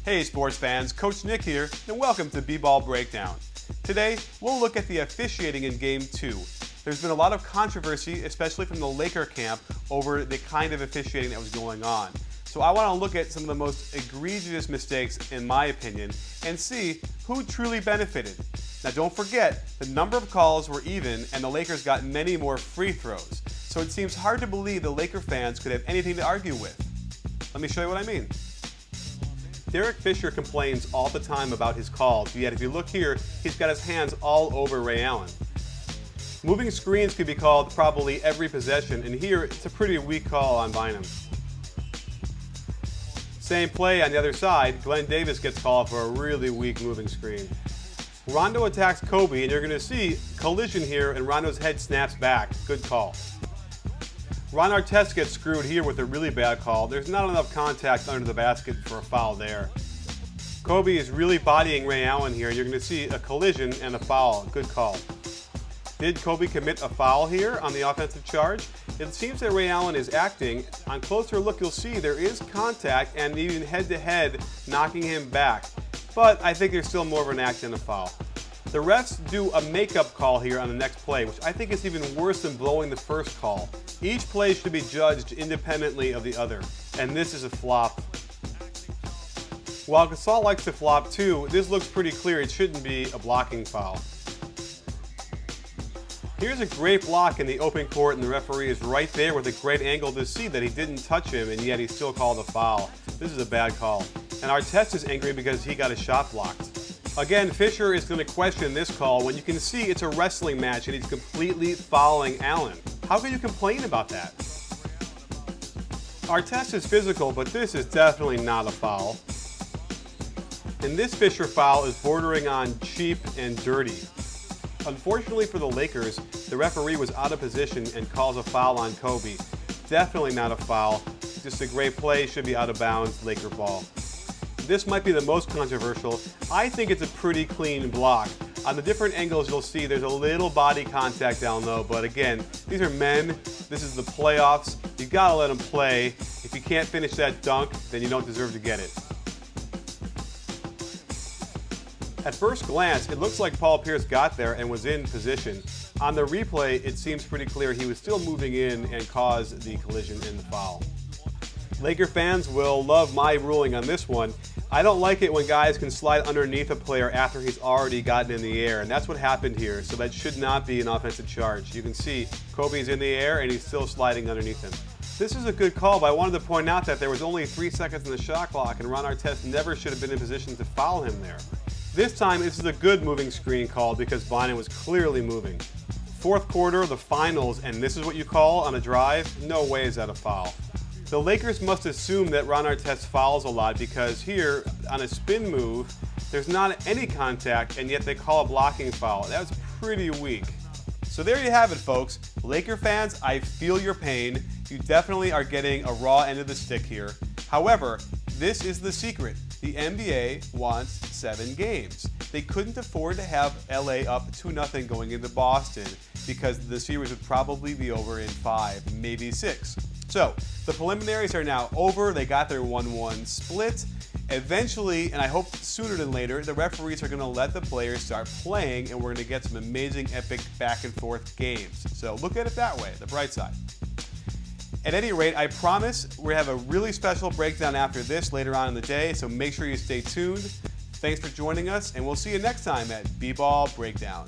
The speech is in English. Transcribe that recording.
Hey sports fans, Coach Nick here, and welcome to B-Ball Breakdown. Today, we'll look at the officiating in Game 2. There's been a lot of controversy, especially from the Laker camp, over the kind of officiating that was going on. So I want to look at some of the most egregious mistakes, in my opinion, and see who truly benefited. Now don't forget, the number of calls were even, and the Lakers got many more free throws. So it seems hard to believe the Laker fans could have anything to argue with. Let me show you what I mean. Derek Fisher complains all the time about his calls, yet if you look here, he's got his hands all over Ray Allen. Moving screens could be called probably every possession, and here it's a pretty weak call on Bynum. Same play on the other side, Glenn Davis gets called for a really weak moving screen. Rondo attacks Kobe, and you're going to see collision here, and Rondo's head snaps back. Good call. Ron Artest gets screwed here with a really bad call. There's not enough contact under the basket for a foul there. Kobe is really bodying Ray Allen here. You're going to see a collision and a foul. Good call. Did Kobe commit a foul here on the offensive charge? It seems that Ray Allen is acting. On closer look, you'll see there is contact and even head-to-head knocking him back. But I think there's still more of an act than a foul. The refs do a makeup call here on the next play, which I think is even worse than blowing the first call. Each play should be judged independently of the other, and this is a flop. While Gasol likes to flop too, this looks pretty clear it shouldn't be a blocking foul. Here's a great block in the open court, and the referee is right there with a great angle to see that he didn't touch him, and yet he still called a foul. This is a bad call. And Artest is angry because he got his shot blocked. Again, Fisher is going to question this call when you can see it's a wrestling match and he's completely fouling Allen. How can you complain about that? Artest is physical, but this is definitely not a foul. And this Fisher foul is bordering on cheap and dirty. Unfortunately for the Lakers, the referee was out of position and calls a foul on Kobe. Definitely not a foul. Just a great play, should be out of bounds, Laker ball. This might be the most controversial. I think it's a pretty clean block. On the different angles you'll see there's a little body contact down low, but again, these are men. This is the playoffs. You gotta let them play. If you can't finish that dunk, then you don't deserve to get it. At first glance, it looks like Paul Pierce got there and was in position. On the replay, it seems pretty clear he was still moving in and caused the collision in the foul. Laker fans will love my ruling on this one. I don't like it when guys can slide underneath a player after he's already gotten in the air, and that's what happened here, so that should not be an offensive charge. You can see Kobe's in the air and he's still sliding underneath him. This is a good call, but I wanted to point out that there was only 3 seconds in the shot clock, and Ron Artest never should have been in position to foul him there. This time, this is a good moving screen call because Bynum was clearly moving. Fourth quarter, the finals, and this is what you call on a drive? No way is that a foul. The Lakers must assume that Ron Artest fouls a lot because here, on a spin move, there's not any contact, and yet they call a blocking foul. That was pretty weak. So there you have it, folks. Laker fans, I feel your pain. You definitely are getting a raw end of the stick here. However, this is the secret. The NBA wants 7 games. They couldn't afford to have LA up 2-0 going into Boston because the series would probably be over in 5, maybe 6. So, the preliminaries are now over. They got their 1-1 split. Eventually, and I hope sooner than later, the referees are going to let the players start playing, and we're going to get some amazing, epic back-and-forth games. So look at it that way, the bright side. At any rate, I promise we have a really special breakdown after this later on in the day, so make sure you stay tuned. Thanks for joining us, and we'll see you next time at B-Ball Breakdown.